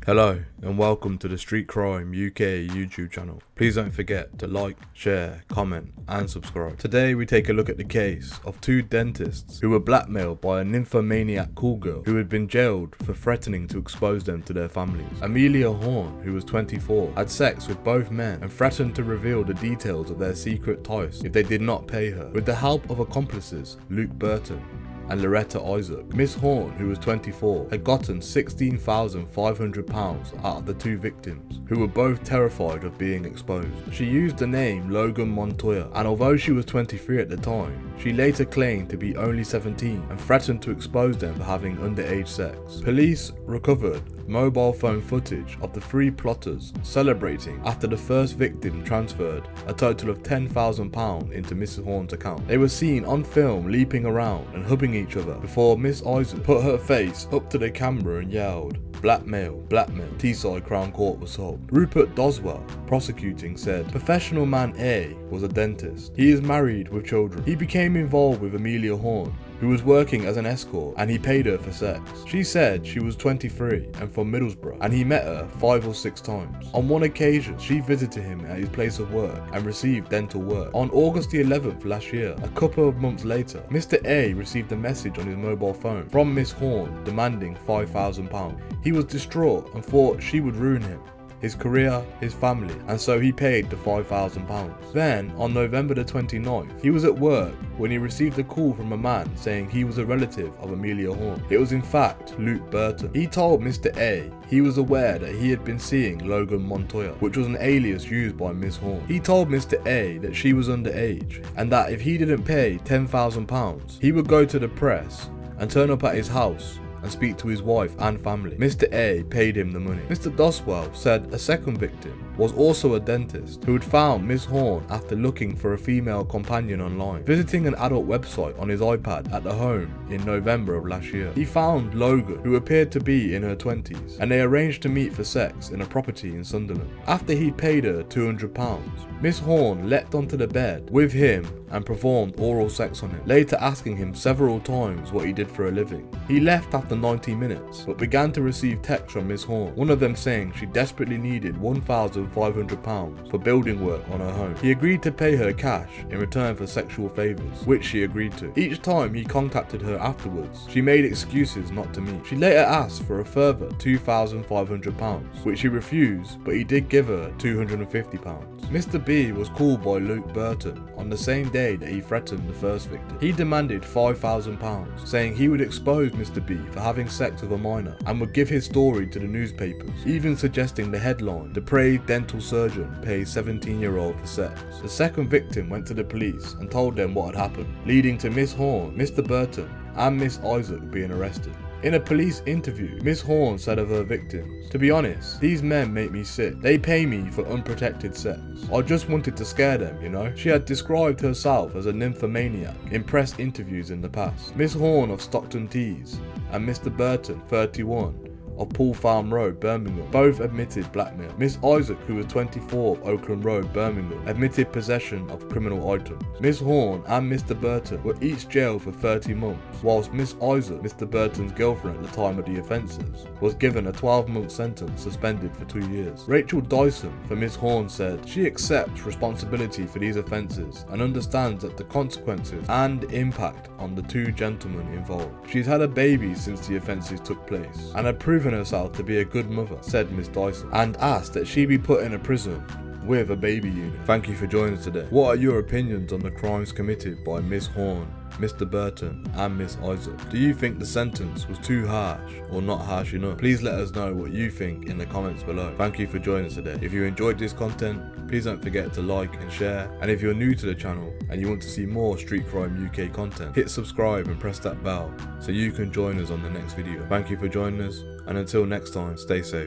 Hello and welcome to the Street Crime UK YouTube channel. Please don't forget to like, share, comment and subscribe. Today we take a look at the case of two dentists who were blackmailed by a nymphomaniac call girl who had been jailed for threatening to expose them to their families. Amelia Horn, who was 24, had sex with both men and threatened to reveal the details of their secret ties if they did not pay her. With the help of accomplices Luke Burton and Loretta Isaac, Miss Horn, who was 24, had gotten £16,500 out of the two victims, who were both terrified of being exposed. She used the name Logan Montoya, and although she was 23 at the time, she later claimed to be only 17 and threatened to expose them for having underage sex. Police recovered mobile phone footage of the three plotters celebrating after the first victim transferred a total of £10,000 into Mrs. Horn's account. They were seen on film leaping around and hugging each other before Miss Isaac put her face up to the camera and yelled, "Blackmail, blackmail." Teesside Crown Court was held. Rupert Doswell, prosecuting, said professional man A was a dentist. He is married with children. He became involved with Amelia Horn, who was working as an escort, and he paid her for sex. She said she was 23 and from Middlesbrough, and he met her 5 or 6 times. On one occasion, she visited him at his place of work and received dental work. On August the 11th last year, a couple of months later, Mr. A received a message on his mobile phone from Miss Horn demanding £5,000. He was distraught and thought she would ruin him, his career, his family, and so he paid the £5,000. Then, on November the 29th, he was at work when he received a call from a man saying he was a relative of Amelia Horn. It was in fact Luke Burton. He told Mr. A he was aware that he had been seeing Logan Montoya, which was an alias used by Miss Horn. He told Mr. A that she was underage, and that if he didn't pay £10,000, he would go to the press and turn up at his house and speak to his wife and family. Mr. A paid him the money. Mr. Doswell said a second victim was also a dentist who had found Miss Horn after looking for a female companion online, visiting an adult website on his iPad at the home in November of last year. He found Logan, who appeared to be in her 20s, and they arranged to meet for sex in a property in Sunderland. After he'd paid her £200, Miss Horn leapt onto the bed with him and performed oral sex on him, later asking him several times what he did for a living. He left after 90 minutes, but began to receive texts from Miss Horn, one of them saying she desperately needed £1,500 for building work on her home. He agreed to pay her cash in return for sexual favours, which she agreed to. Each time he contacted her afterwards, she made excuses not to meet. She later asked for a further £2,500, which he refused, but he did give her £250. Mr. B was called by Luke Burton on the same day that he threatened the first victim. He demanded £5,000, saying he would expose Mr. B for having sex with a minor and would give his story to the newspapers, even suggesting the headline, "Depraved dental surgeon pays 17-year-old for sex." The second victim went to the police and told them what had happened, leading to Miss Horn, Mr. Burton and Miss Isaac being arrested. In a police interview, Miss Horn said of her victims, "To be honest, these men make me sick. They pay me for unprotected sex. I just wanted to scare them, you know." She had described herself as a nymphomaniac in press interviews in the past. Miss Horn of Stockton Tees and Mr. Burton, 31, of Pool Farm Road, Birmingham, both admitted blackmail. Miss Isaac, who was 24 of Oakland Road, Birmingham, admitted possession of criminal items. Miss Horn and Mr. Burton were each jailed for 30 months, whilst Miss Isaac, Mr. Burton's girlfriend at the time of the offences, was given a 12-month sentence suspended for 2 years. Rachel Dyson for Miss Horn said she accepts responsibility for these offences and understands that the consequences and impact on the two gentlemen involved. She's had a baby since the offences took place and had proven herself to be a good mother, said Miss Dyson, and asked that she be put in a prison with a baby unit. Thank you for joining us today. What are your opinions on the crimes committed by Miss Horn, Mr. Burton and Miss Isaac? Do you think the sentence was too harsh or not harsh enough? Please let us know what you think in the comments below. Thank you for joining us today. If you enjoyed this content, please don't forget to like and share, and if you're new to the channel and you want to see more Street Crime UK content, hit subscribe and press that bell so you can join us on the next video. Thank you for joining us, and until next time, stay safe.